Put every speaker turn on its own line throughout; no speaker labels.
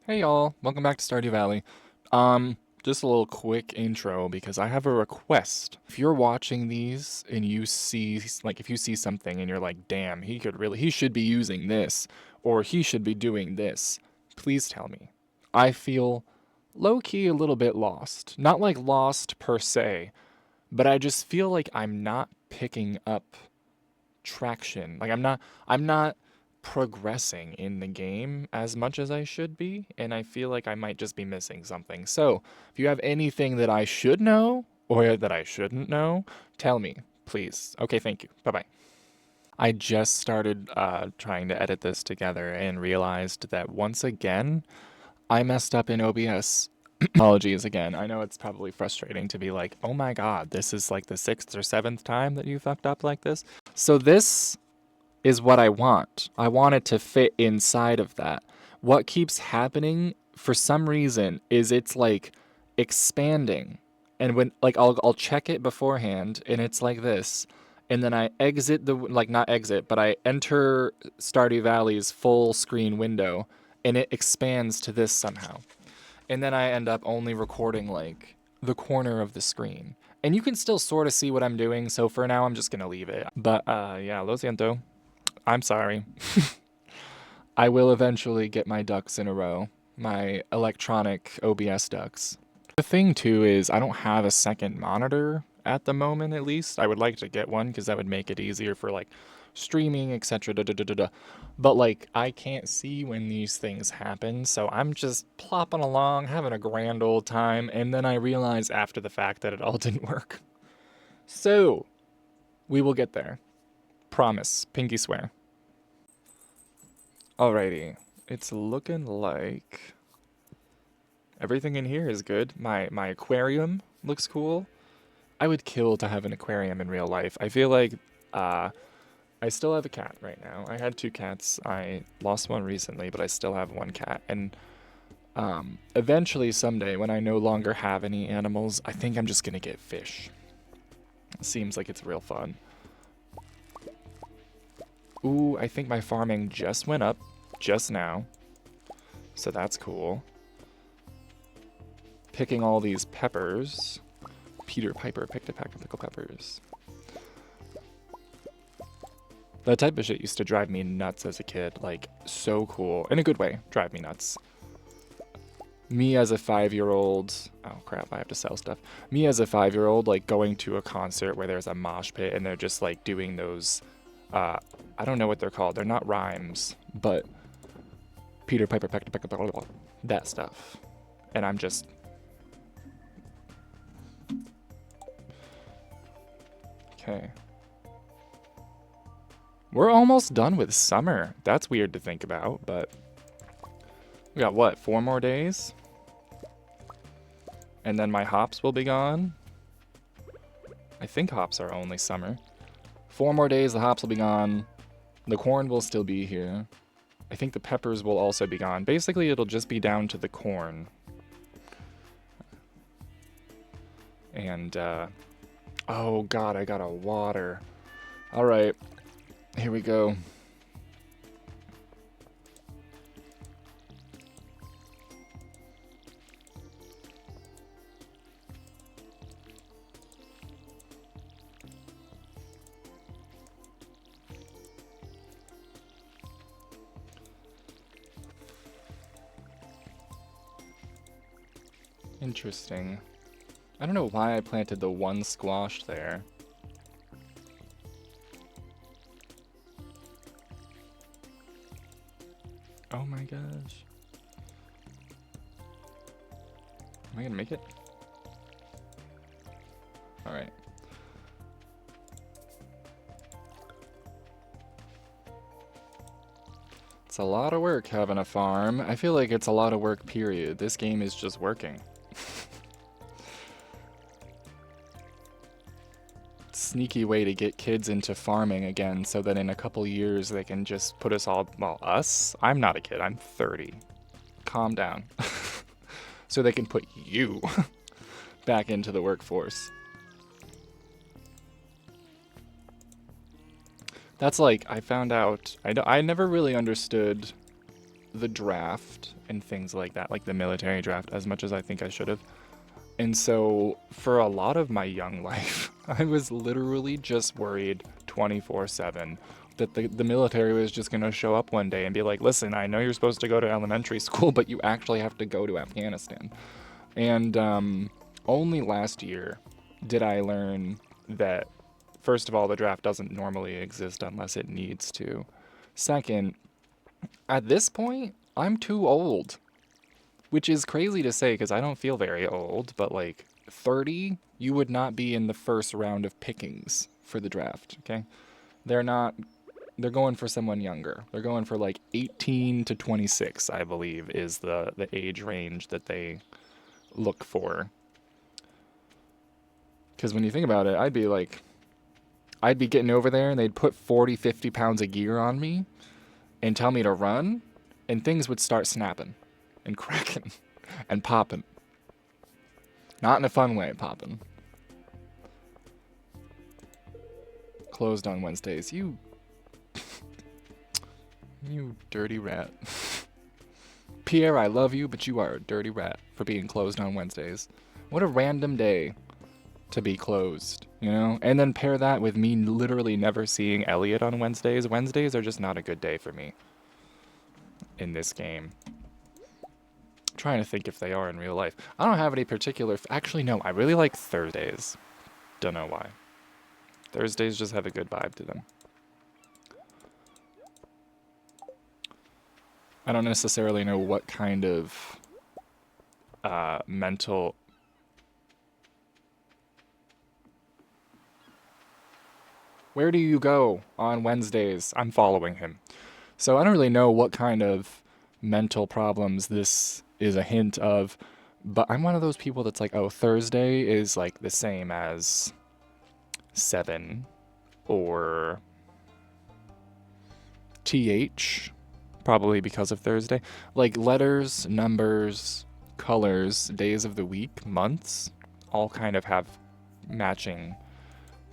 Hey y'all, welcome back to Stardew Valley. Just a little quick intro because I have a request. If you're watching these and you see, like, if you see something and you're like, damn, he should be using this, or he should be doing this, please tell me. I feel low-key a little bit lost. Not like lost per se, but I just feel like I'm not picking up traction. I'm not progressing in the game as much as I should be, and I feel like I might just be missing something. So, if you have anything that I should know or that I shouldn't know, tell me, please. Okay, thank you. Bye-bye. I just started trying to edit this together and realized that once again, I messed up in OBS. Apologies again. I know it's probably frustrating to be like, oh my god, this is like the sixth or seventh time that you fucked up like this. So this is what I want. I want it to fit inside of that. What keeps happening for some reason is it's like expanding. And when like I'll check it beforehand and it's like this. And then I exit the like not exit, but I enter Stardew Valley's full screen window and it expands to this somehow. And then I end up only recording like the corner of the screen. And you can still sort of see what I'm doing, so for now I'm just gonna leave it. But yeah, lo siento. I'm sorry. I will eventually get my ducks in a row, my electronic OBS ducks. The thing too is I don't have a second monitor at the moment, at least. I would like to get one because that would make it easier for like streaming, etc. But like I can't see when these things happen, so I'm just plopping along, having a grand old time, and then I realize after the fact that it all didn't work. So we will get there. Promise. Pinky swear. Alrighty. It's looking like everything in here is good. My aquarium looks cool. I would kill to have an aquarium in real life. I feel like uh I still have a cat right now. I had two cats. I lost one recently, but I still have one cat. And eventually someday when I no longer have any animals, I think I'm just gonna get fish. Seems like it's real fun. Ooh, I think my farming just went up just now. So that's cool. Picking all these peppers. Peter Piper picked a pack of pickled peppers. That type of shit used to drive me nuts as a kid. Like, so cool. In a good way. Drive me nuts. Me as a 5-year-old... Oh, crap. I have to sell stuff. Me as a 5-year-old, like, going to a concert where there's a mosh pit and they're just, like, doing those... I don't know what they're called. They're not rhymes, but... Peter Piper picked a pack of that stuff. And I'm just... Okay. We're almost done with summer. That's weird to think about, but... We got, what, 4 more days? And then my hops will be gone? I think hops are only summer. 4 more days, the hops will be gone. The corn will still be here. I think the peppers will also be gone. Basically, it'll just be down to the corn. And, oh god, I gotta water. Alright, here we go. Interesting. I don't know why I planted the one squash there. Oh my gosh. Am I gonna make it? Alright. It's a lot of work having a farm. I feel like it's a lot of work, period. This game is just working. Sneaky way to get kids into farming again so that in a couple years they can just put us all, well, us? I'm not a kid, I'm 30. Calm down. So they can put you back into the workforce. That's like, I found out, I never really understood the draft and things like that, like the military draft, as much as I think I should have. And so for a lot of my young life, I was literally just worried 24/7 that the military was just going to show up one day and be like, listen, I know you're supposed to go to elementary school, but you actually have to go to Afghanistan. And only last year did I learn that, first of all, the draft doesn't normally exist unless it needs to. Second, at this point, I'm too old. Which is crazy to say because I don't feel very old, but like 30, you would not be in the first round of pickings for the draft, okay? They're not, they're going for someone younger. They're going for like 18 to 26, I believe, is the age range that they look for. Because when you think about it, I'd be getting over there and they'd put 40, 50 pounds of gear on me and tell me to run, and things would start snapping and cracking and popping. Not in a fun way, popping. Closed on Wednesdays. You dirty rat. Pierre, I love you, but you are a dirty rat for being closed on Wednesdays. What a random day to be closed, you know? And then pair that with me literally never seeing Elliot on Wednesdays. Wednesdays are just not a good day for me in this game. Trying to think if they are in real life. I don't have any particular... Actually, no. I really like Thursdays. Don't know why. Thursdays just have a good vibe to them. I don't necessarily know what kind of mental... Where do you go on Wednesdays? I'm following him. So I don't really know what kind of mental problems this is a hint of, but I'm one of those people that's like, oh, Thursday is like the same as 7 or TH, probably because of Thursday. Like letters, numbers, colors, days of the week, months, all kind of have matching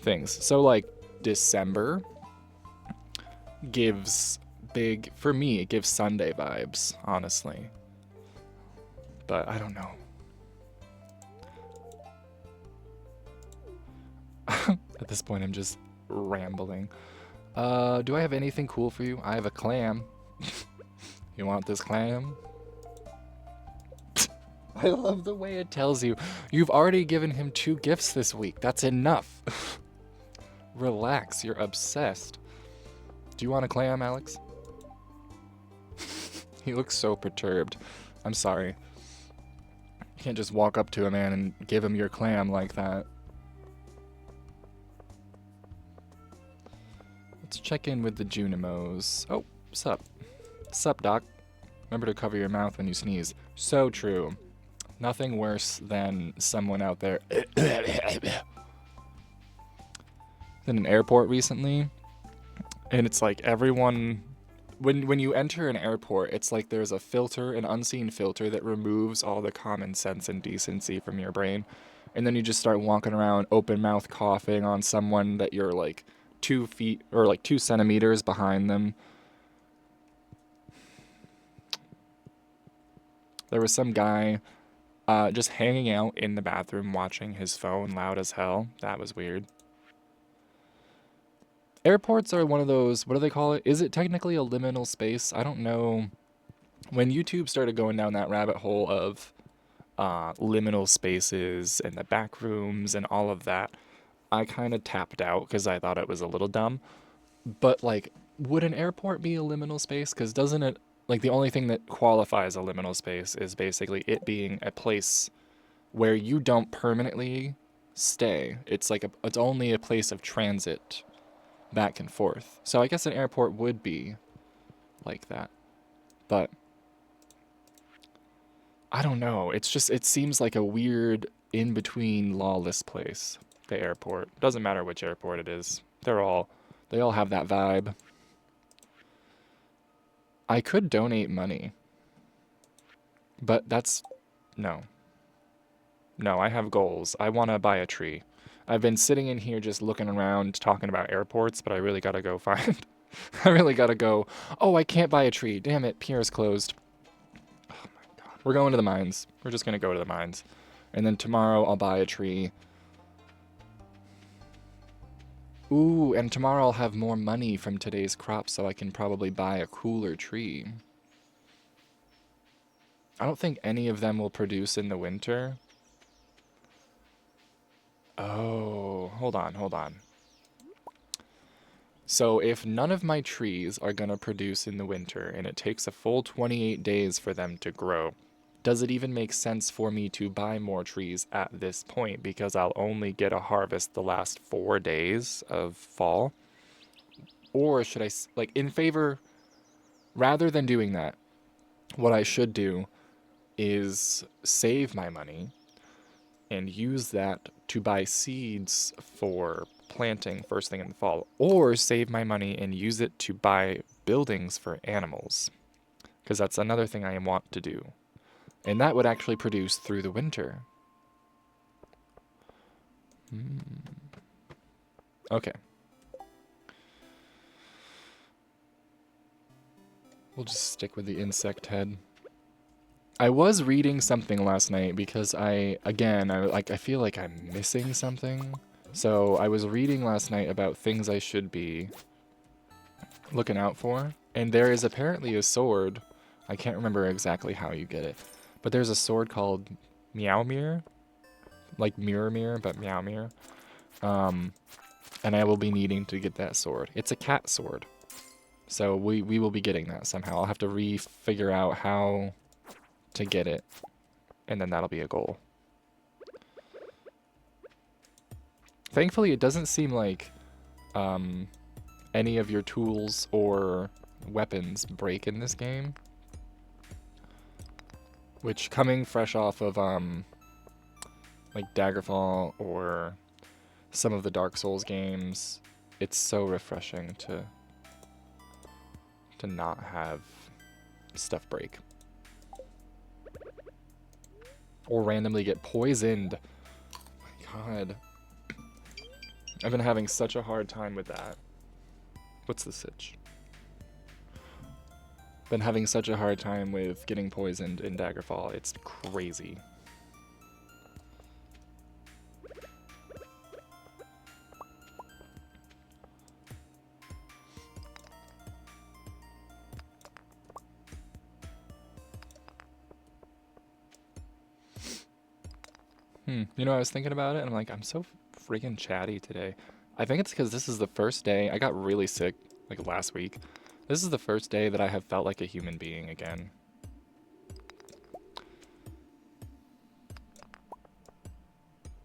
things. So like December gives for me, it gives Sunday vibes, honestly. But I don't know. At this point, I'm just rambling. Do I have anything cool for you? I have a clam. You want this clam? I love the way it tells you. You've already given him 2 gifts this week. That's enough. Relax, you're obsessed. Do you want a clam, Alex? He looks so perturbed. I'm sorry. You can't just walk up to a man and give him your clam like that. Let's check in with the Junimos. Oh, sup. Sup, doc. Remember to cover your mouth when you sneeze. So true. Nothing worse than someone out there in an airport recently. And it's like everyone... When you enter an airport, it's like there's a filter, an unseen filter that removes all the common sense and decency from your brain. And then you just start walking around open mouth coughing on someone that you're like 2 feet or like 2 centimeters behind them. There was some guy just hanging out in the bathroom watching his phone loud as hell. That was weird. Airports are one of those, what do they call it? Is it technically a liminal space? I don't know. When YouTube started going down that rabbit hole of liminal spaces and the back rooms and all of that, I kind of tapped out because I thought it was a little dumb. But, like, would an airport be a liminal space? Because doesn't it, like, the only thing that qualifies a liminal space is basically it being a place where you don't permanently stay. It's like it's only a place of transit back and forth. So I guess an airport would be like that. But I don't know. It's just, it seems like a weird in-between lawless place, the airport. Doesn't matter which airport it is. They all have that vibe. I could donate money. But no. No, I have goals. I want to buy a tree. I've been sitting in here just looking around talking about airports, but I really gotta go find I really gotta go. Oh, I can't buy a tree. Damn it, Pierre's closed. Oh my god. We're going to the mines. We're just gonna go to the mines. And then tomorrow I'll buy a tree. Ooh, and tomorrow I'll have more money from today's crop, so I can probably buy a cooler tree. I don't think any of them will produce in the winter. Oh, hold on, hold on. So if none of my trees are going to produce in the winter and it takes a full 28 days for them to grow, does it even make sense for me to buy more trees at this point? Because I'll only get a harvest the last 4 days of fall. Or should I, like, in favor, rather than doing that, what I should do is save my money and use that to buy seeds for planting first thing in the fall, or save my money and use it to buy buildings for animals, because that's another thing I want to do, and that would actually produce through the winter. Okay. We'll just stick with the insect head. I was reading something last night because I feel like I'm missing something. So I was reading last night about things I should be looking out for. And there is apparently a sword. I can't remember exactly how you get it. But there's a sword called Meow Mirror. Like Mirror Mirror, but Meow Mirror. And I will be needing to get that sword. It's a cat sword. So we will be getting that somehow. I'll have to figure out how to get it. And then that'll be a goal. Thankfully, it doesn't seem like any of your tools or weapons break in this game. Which, coming fresh off of like Daggerfall or some of the Dark Souls games, it's so refreshing to not have stuff break. Or randomly get poisoned. Oh my god. I've been having such a hard time with that. What's the sitch? Been having such a hard time with getting poisoned in Daggerfall. It's crazy. You know, I was thinking about it, and I'm like, I'm so freaking chatty today. I think it's because this is the first day. I got really sick, like, last week. This is the first day that I have felt like a human being again.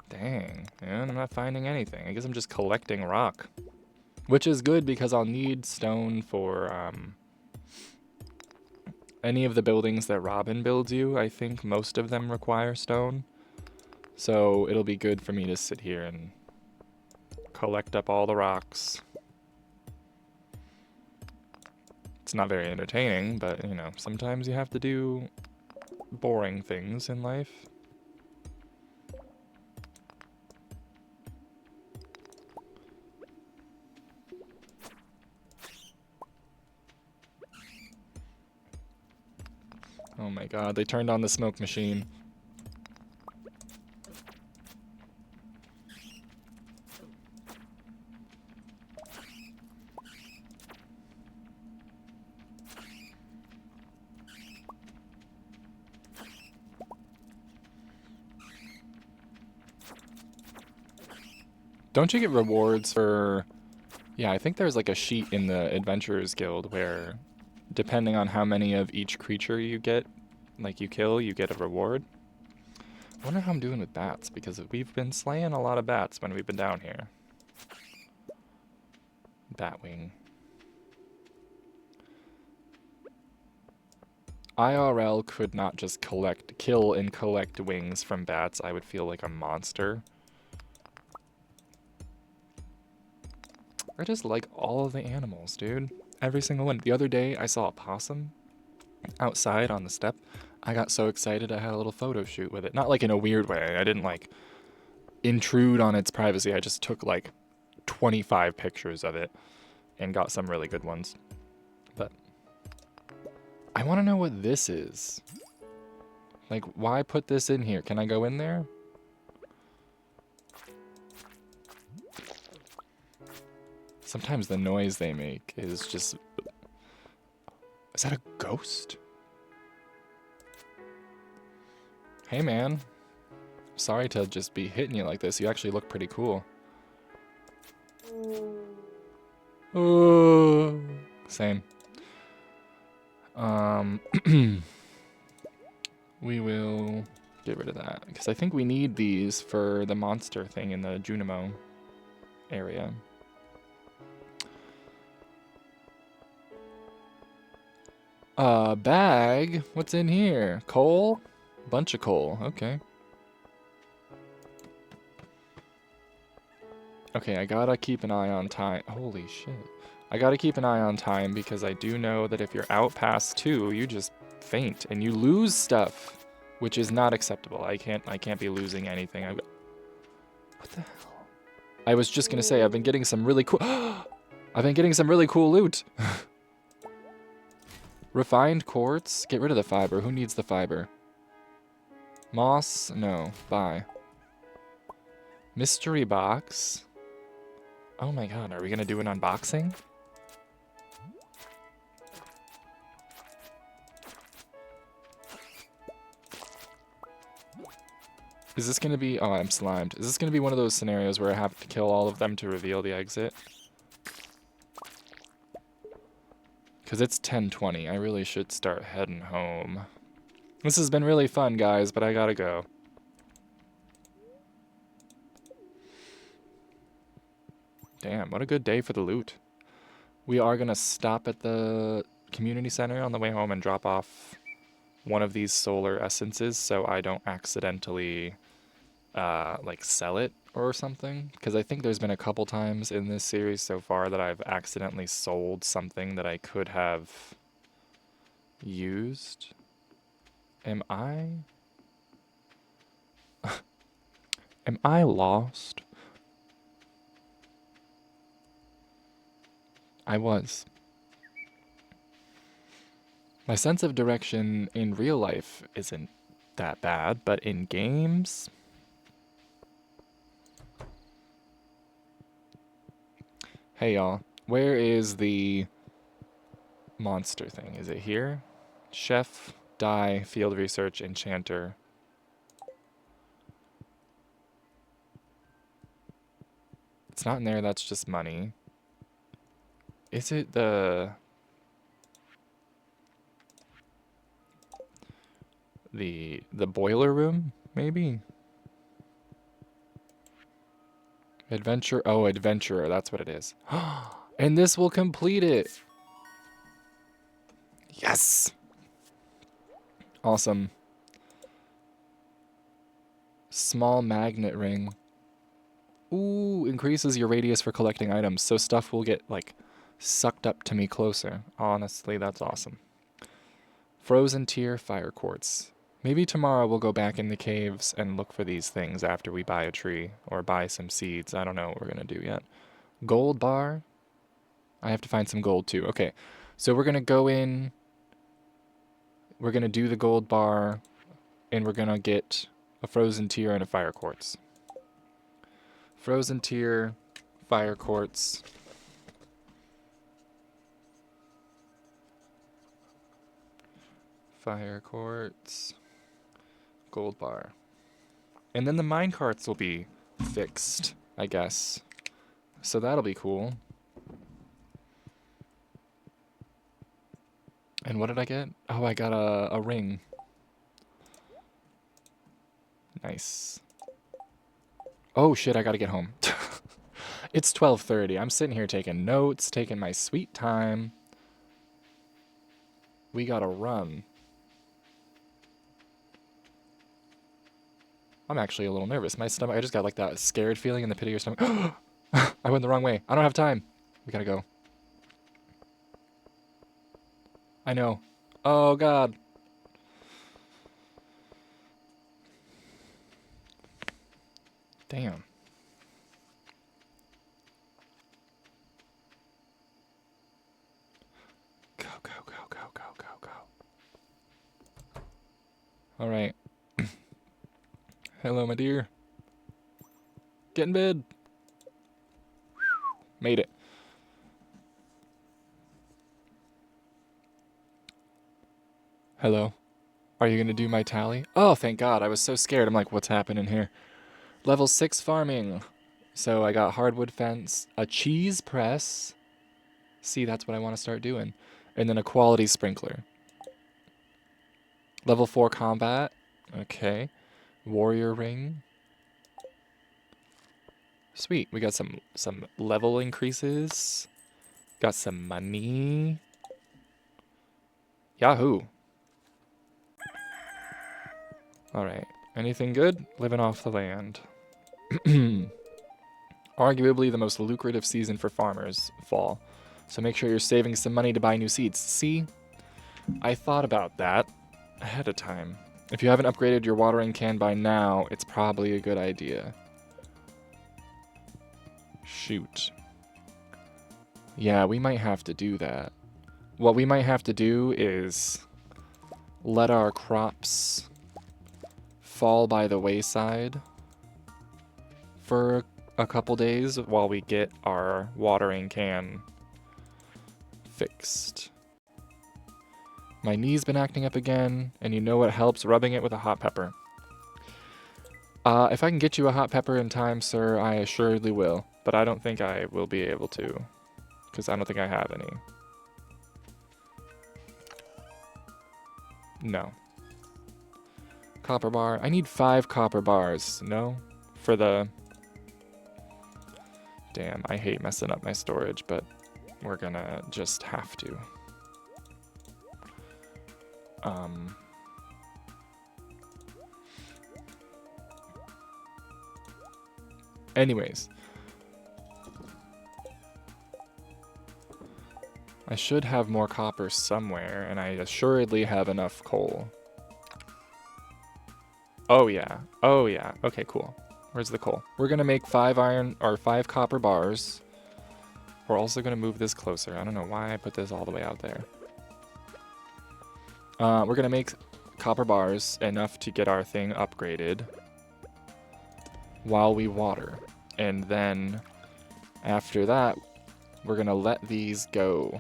Dang, man, I'm not finding anything. I guess I'm just collecting rock. Which is good, because I'll need stone for, any of the buildings that Robin builds you. I think most of them require stone. So it'll be good for me to sit here and collect up all the rocks. It's not very entertaining, but, you know, sometimes you have to do boring things in life. Oh my god, they turned on the smoke machine. Don't you get rewards for... Yeah, I think there's like a sheet in the Adventurers Guild where, depending on how many of each creature you get, like you kill, you get a reward. I wonder how I'm doing with bats, because we've been slaying a lot of bats when we've been down here. Batwing. IRL could not just kill and collect wings from bats. I would feel like a monster. I just like all of the animals, dude. Every single one. The other day, I saw a possum outside on the step. I got so excited I had a little photo shoot with it. Not like in a weird way. I didn't like intrude on its privacy. I just took like 25 pictures of it and got some really good ones. But I want to know what this is. Like, why put this in here? Can I go in there? Sometimes the noise they make is just... Is that a ghost? Hey, man. Sorry to just be hitting you like this. You actually look pretty cool. Oh, same. We will get rid of that because I think we need these for the monster thing in the Junimo area. Bag? What's in here? Coal? Bunch of coal. Okay. Okay, I gotta keep an eye on time. Holy shit. I gotta keep an eye on time because I do know that if you're out past 2, you just faint and you lose stuff, which is not acceptable. I can't be losing anything. What the hell? I was just gonna say I've been getting some really cool I've been getting some really cool loot. Refined quartz? Get rid of the fiber. Who needs the fiber? Moss? No. Bye. Mystery box? Oh my god, are we gonna do an unboxing? Is this gonna be... Oh, I'm slimed. Is this gonna be one of those scenarios where I have to kill all of them to reveal the exit? Because it's 10:20. I really should start heading home. This has been really fun, guys, but I gotta go. Damn, what a good day for the loot. We are gonna stop at the community center on the way home and drop off one of these solar essences so I don't accidentally, like, sell it or something. Because I think there's been a couple times in this series so far that I've accidentally sold something that I could have used. Am I... Am I lost? I was. My sense of direction in real life isn't that bad, but in games... Hey y'all, where is the monster thing? Is it here? Chef, dye, field research, enchanter. It's not in there, that's just money. Is it the boiler room, maybe? Adventure, oh, adventurer, that's what it is. And this will complete it. Yes! Awesome. Small magnet ring. Ooh, increases your radius for collecting items, so stuff will get, like, sucked up to me closer. Honestly, that's awesome. Frozen tier fire quartz. Maybe tomorrow we'll go back in the caves and look for these things after we buy a tree, or buy some seeds. I don't know what we're gonna do yet. Gold bar. I have to find some gold too. Okay, so we're gonna go in, we're gonna do the gold bar, and we're gonna get a frozen tier and a fire quartz. Frozen tier, fire quartz. Fire quartz. Gold bar. And then the mine carts will be fixed, I guess. So that'll be cool. And what did I get? Oh, I got a ring. Nice. Oh shit, I gotta get home. It's 12:30. I'm sitting here taking notes, taking my sweet time. We gotta run. I'm actually a little nervous. My stomach, I just got like that scared feeling in the pit of your stomach. I went the wrong way. I don't have time. We gotta go. I know. Oh god. Damn. Alright. Hello, my dear. Get in bed. Made it. Hello. Are you gonna do my tally? Oh, thank God. I was so scared. I'm like, what's happening here? Level 6 farming. So I got hardwood fence, a cheese press. See, that's what I want to start doing. And then a quality sprinkler. Level 4 combat. Okay. Warrior ring. Sweet. We got some level increases. Got some money. Yahoo. Alright. Anything good? Living off the land. Arguably the most lucrative season for farmers, fall. So make sure you're saving some money to buy new seeds. See? I thought about that ahead of time. If you haven't upgraded your watering can by now, it's probably a good idea. Shoot. Yeah, we might have to do that. What we might have to do is let our crops fall by the wayside for a couple days while we get our watering can fixed. My knee's been acting up again, and you know what helps? Rubbing it with a hot pepper. If I can get you a hot pepper in time, sir, I assuredly will. But I don't think I will be able to, because I don't think I have any. No. Copper bar. I need 5 copper bars. No? For the... Damn, I hate messing up my storage, but we're gonna just have to. Anyways. I should have more copper somewhere, and I assuredly have enough coal. Oh yeah. Oh yeah. Okay, cool. Where's the coal? We're gonna make 5 iron or 5 copper bars. We're also gonna move this closer. I don't know why I put this all the way out there. We're gonna make copper bars enough to get our thing upgraded while we water. And then after that, we're gonna let these go.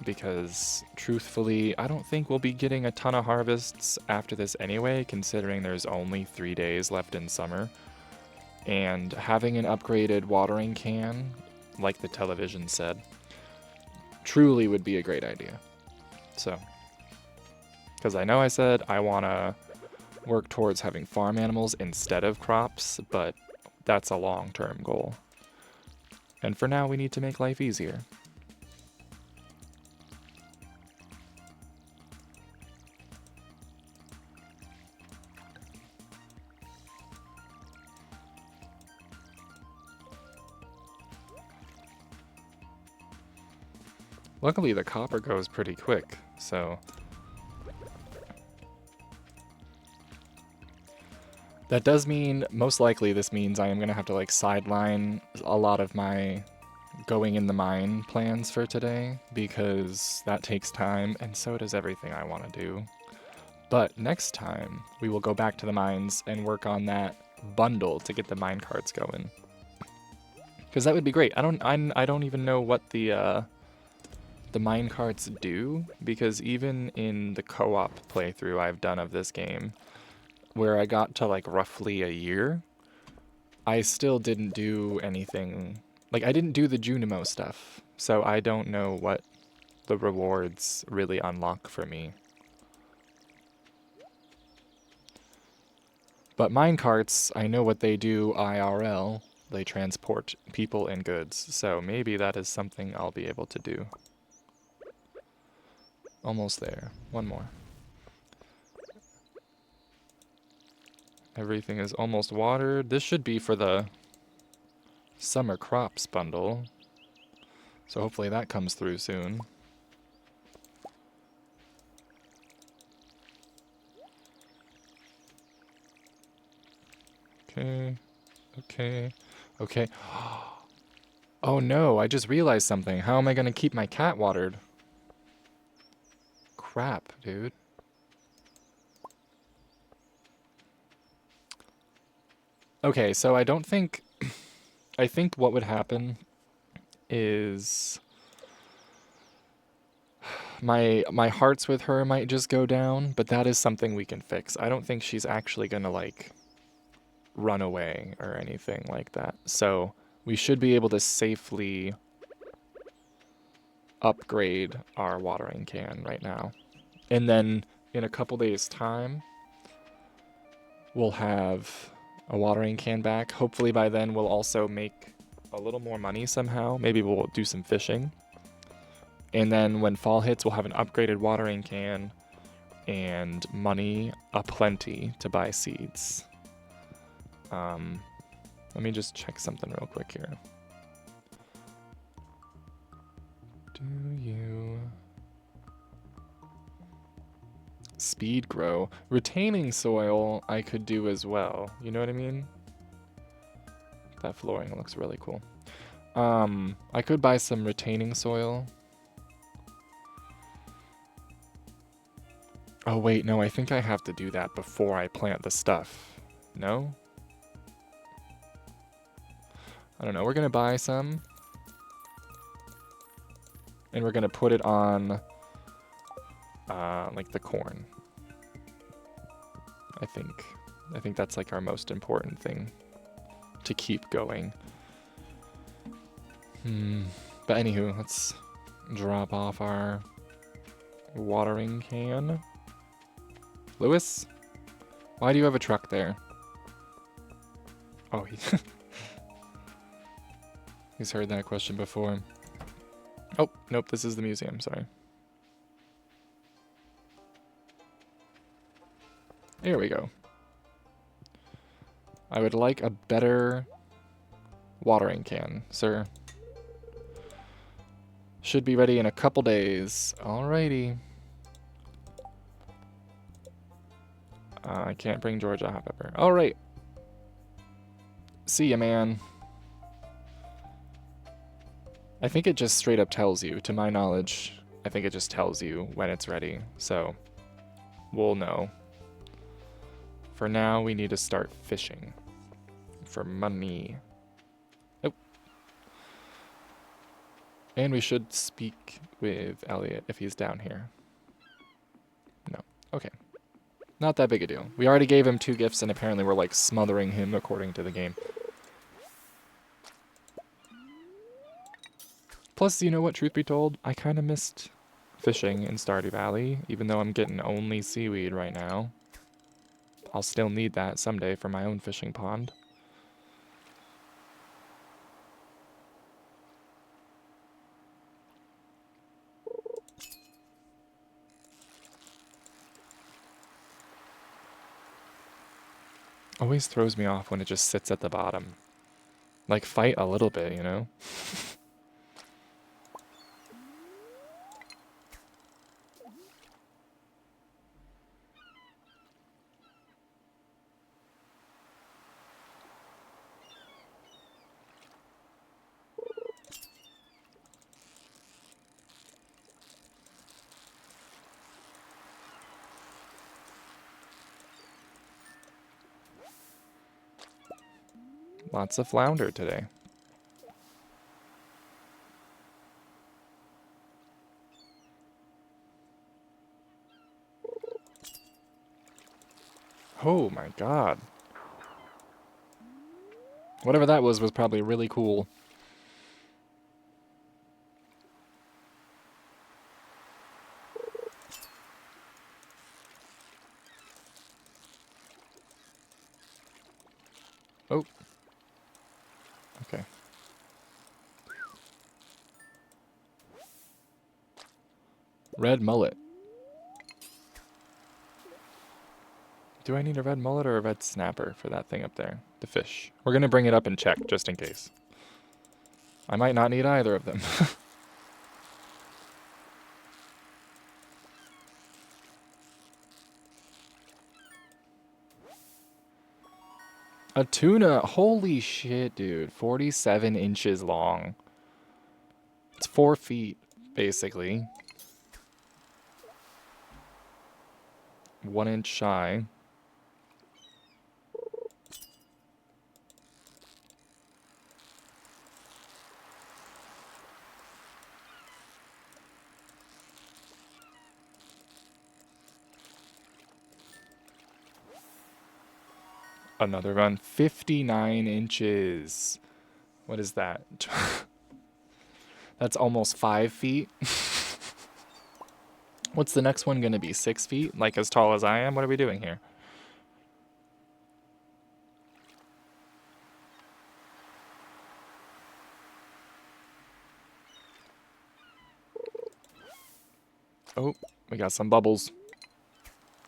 Because truthfully, I don't think we'll be getting a ton of harvests after this anyway, considering there's only 3 days left in summer. And having an upgraded watering can, like the television said, truly would be a great idea. So, because I know I said I want to work towards having farm animals instead of crops, but that's a long-term goal. And for now, we need to make life easier. Luckily, the copper goes pretty quick, so... That does mean, most likely this means I am going to have to like sideline a lot of my going in the mine plans for today, because that takes time, and so does everything I want to do. But next time, we will go back to the mines and work on that bundle to get the mine carts going. Because that would be great. I don't even know what the mine carts do, because even in the co-op playthrough I've done of this game, where I got to like roughly a year, I still didn't do anything. Like, I didn't do the Junimo stuff, so I don't know what the rewards really unlock for me. But minecarts, I know what they do IRL. They transport people and goods, so maybe that is something I'll be able to do. Almost there. One more. Everything is almost watered. This should be for the summer crops bundle. So hopefully that comes through soon. Okay. Okay. Okay. Oh no, I just realized something. How am I going to keep my cat watered? Crap, dude. Okay, so I don't think... I think what would happen is... My hearts with her might just go down, but that is something we can fix. I don't think she's actually gonna, like, run away or anything like that. So we should be able to safely upgrade our watering can right now. And then in a couple days' time, we'll have a watering can back. Hopefully by then we'll also make a little more money somehow. Maybe we'll do some fishing. And then when fall hits, we'll have an upgraded watering can and money aplenty to buy seeds. Let me just check something real quick here. Do you... Speed grow. Retaining soil I could do as well. You know what I mean? That flooring looks really cool. I could buy some retaining soil. Oh wait, no, I think I have to do that before I plant the stuff. No? I don't know, we're gonna buy some. And we're gonna put it on, like the corn. I think that's like our most important thing to keep going. But anywho, let's drop off our watering can. Lewis, why do you have a truck there? Oh, he's heard that question before. Oh, nope, this is the museum, sorry. There we go. I would like a better watering can, sir. Should be ready in a couple days. Alrighty. I can't bring Georgia hot pepper. Alright. See ya, man. I think it just straight up tells you, to my knowledge, I think it just tells you when it's ready. So, we'll know. For now, we need to start fishing. For money. Oh. And we should speak with Elliot if he's down here. No. Okay. Not that big a deal. We already gave him 2 gifts and apparently we're like smothering him according to the game. Plus, you know what, truth be told, I kind of missed fishing in Stardew Valley, even though I'm getting only seaweed right now. I'll still need that someday for my own fishing pond. Always throws me off when it just sits at the bottom. Like, fight a little bit, you know? Lots of flounder today. Oh my god. Whatever that was probably really cool. Oh. Okay. Red mullet. Do I need a red mullet or a red snapper for that thing up there? The fish. We're gonna bring it up and check, just in case. I might not need either of them. A tuna! Holy shit, dude. 47 inches long. It's 4 feet, basically. 1 inch shy. Another run. 59 inches. What is that? That's almost 5 feet. What's the next one gonna be? 6 feet? Like as tall as I am? What are we doing here? Oh, we got some bubbles.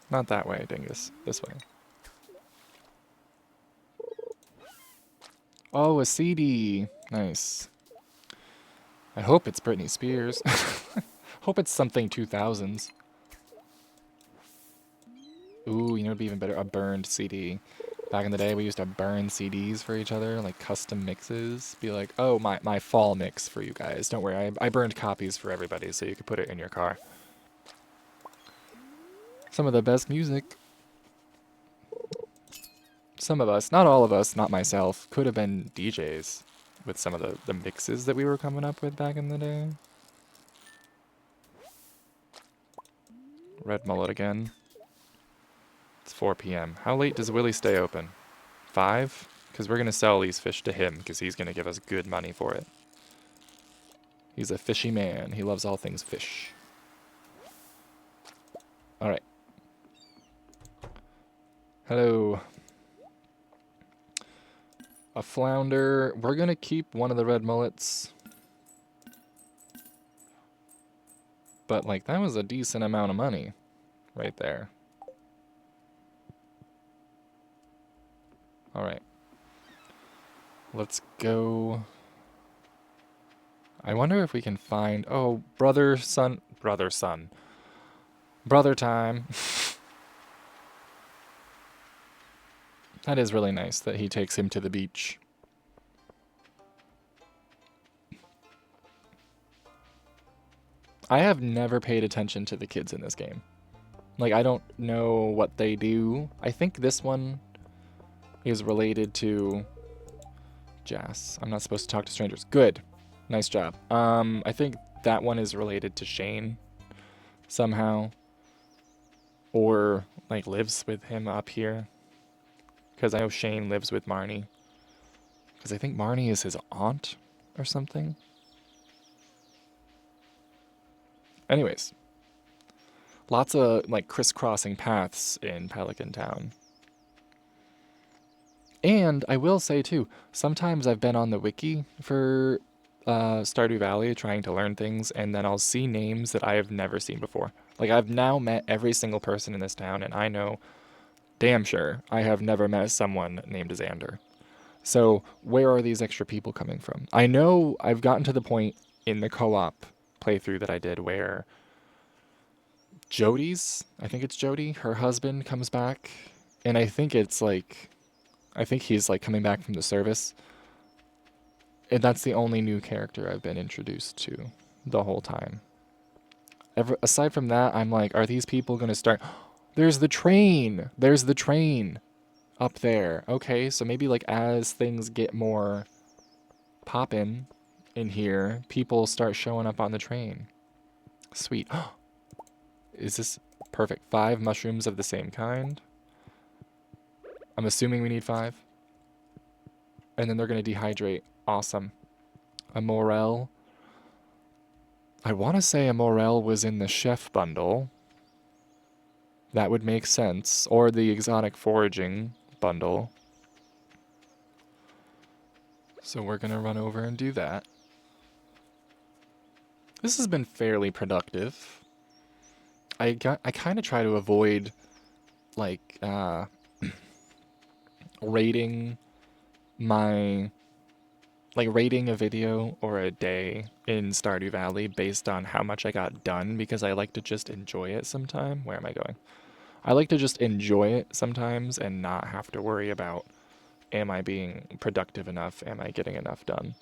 Not that way, dingus. This way. Oh, a CD. Nice. I hope it's Britney Spears. Hope it's something 2000s. Ooh, you know what'd be even better? A burned CD. Back in the day, we used to burn CDs for each other, like custom mixes. Be like, oh, my fall mix for you guys. Don't worry, I burned copies for everybody so you could put it in your car. Some of the best music. Some of us, not all of us, not myself, could have been DJs with some of the mixes that we were coming up with back in the day. Red mullet again. It's 4 p.m. How late does Willie stay open? 5? Because we're going to sell these fish to him because he's going to give us good money for it. He's a fishy man. He loves all things fish. Alright. Hello. A flounder. We're going to keep one of the red mullets. But, like, that was a decent amount of money right there. Alright. Let's go. I wonder if we can find... Oh, brother, son. Brother, son. Brother time. That is really nice that he takes him to the beach. I have never paid attention to the kids in this game. Like, I don't know what they do. I think this one is related to Jas. I'm not supposed to talk to strangers. Good. Nice job. I think that one is related to Shane somehow. Or, like, lives with him up here. Because I know Shane lives with Marnie. Because I think Marnie is his aunt or something. Anyways. Lots of, like, crisscrossing paths in Pelican Town. And I will say, too, sometimes I've been on the wiki for Stardew Valley trying to learn things, and then I'll see names that I have never seen before. Like, I've now met every single person in this town, and I know damn sure I have never met someone named Xander. So where are these extra people coming from? I know I've gotten to the point in the co-op playthrough that I did where I think it's Jody, her husband comes back, and I think he's like coming back from the service. And that's the only new character I've been introduced to the whole time. Aside from that, I'm like, are these people going to start... There's the train! There's the train up there. Okay, so maybe like as things get more poppin' in here, people start showing up on the train. Sweet. Is this perfect? 5 mushrooms of the same kind. I'm assuming we need 5. And then they're going to dehydrate. Awesome. A morel. I want to say a morel was in the chef bundle. That would make sense. Or the exotic foraging bundle. So we're going to run over and do that. This has been fairly productive. I kind of try to avoid, like, rating a video or a day in Stardew Valley based on how much I got done, because I like to just enjoy it sometime. Where am I going? I like to just enjoy it sometimes and not have to worry about, am I being productive enough? Am I getting enough done?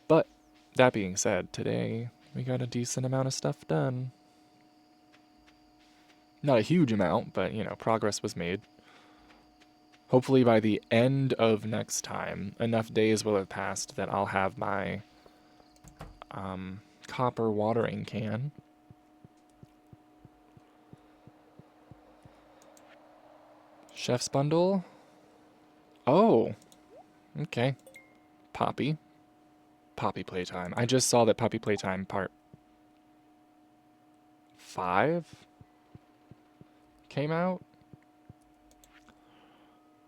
But that being said, today we got a decent amount of stuff done. Not a huge amount, but, you know, progress was made. Hopefully by the end of next time, enough days will have passed that I'll have my copper watering can. Chef's bundle. Oh, okay. Poppy. Poppy Playtime. I just saw that Poppy Playtime Part 5 came out.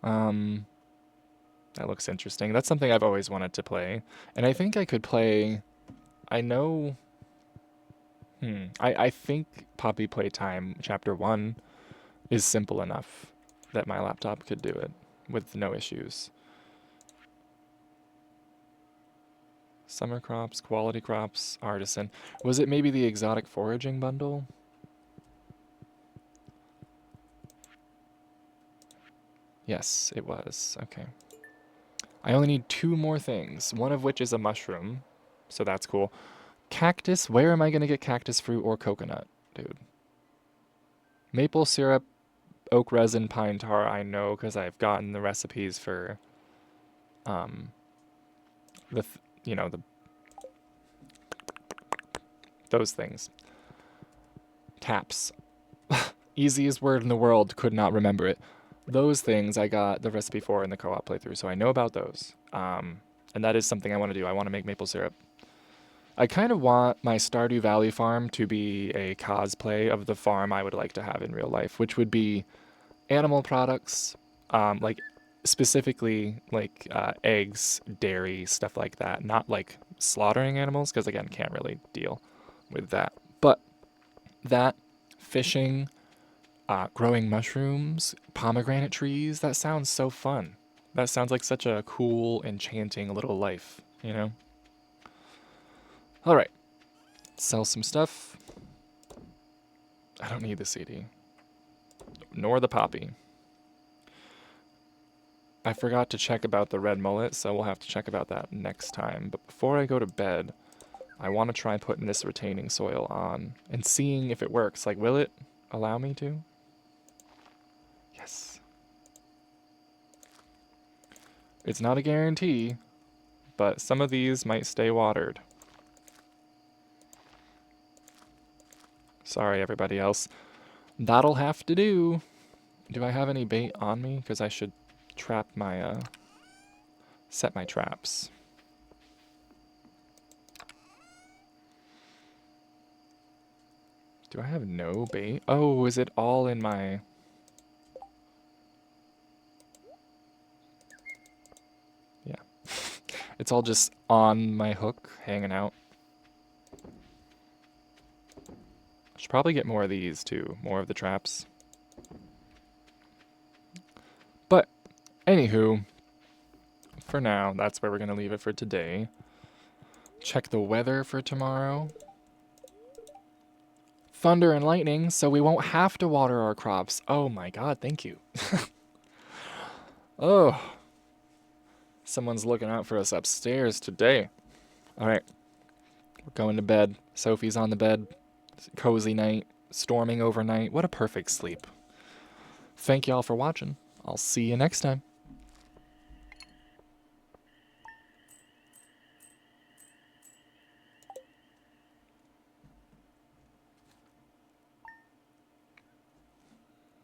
Um, that looks interesting. That's something I've always wanted to play. And I think I could play... I know... I think Poppy Playtime Chapter 1 is simple enough that my laptop could do it with no issues. Summer crops, quality crops, artisan. Was it maybe the exotic foraging bundle? Yes, it was. Okay. I only need 2 more things, one of which is a mushroom, so that's cool. Cactus, where am I going to get cactus fruit or coconut, dude? Maple syrup, oak resin, pine tar, I know because I've gotten the recipes for, um, the those things. Taps. Easiest word in the world, could not remember it. Those things I got the recipe for in the co-op playthrough, so I know about those. And that is something I want to do. I want to make maple syrup. I kind of want my Stardew Valley farm to be a cosplay of the farm I would like to have in real life, which would be animal products, like specifically like eggs, dairy, stuff like that. Not like slaughtering animals, because again, can't really deal with that. But that, fishing, growing mushrooms, pomegranate trees, that sounds so fun. That sounds like such a cool, enchanting little life, you know? All right, sell some stuff. I don't need the CD, nor the poppy. I forgot to check about the red mullet, so we'll have to check about that next time. But before I go to bed, I want to try putting this retaining soil on and seeing if it works. Like, will it allow me to? Yes. It's not a guarantee, but some of these might stay watered. Sorry, everybody else. That'll have to do. Do I have any bait on me? Because I should trap my, set my traps. Do I have no bait? Oh, is it all in my... Yeah. It's all just on my hook, hanging out. Should probably get more of these, too. More of the traps. But, anywho, for now, that's where we're going to leave it for today. Check the weather for tomorrow. Thunder and lightning, so we won't have to water our crops. Oh my god, thank you. Oh. Someone's looking out for us upstairs today. Alright. We're going to bed. Sophie's on the bed. Cozy night. Storming overnight. What a perfect sleep. Thank y'all for watching. I'll see you next time.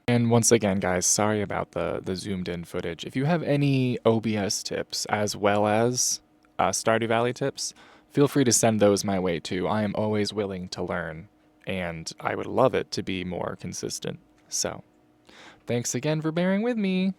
And once again, guys, sorry about the zoomed in footage. If you have any OBS tips as well as Stardew Valley tips, feel free to send those my way too. I am always willing to learn, and I would love it to be more consistent. So, thanks again for bearing with me.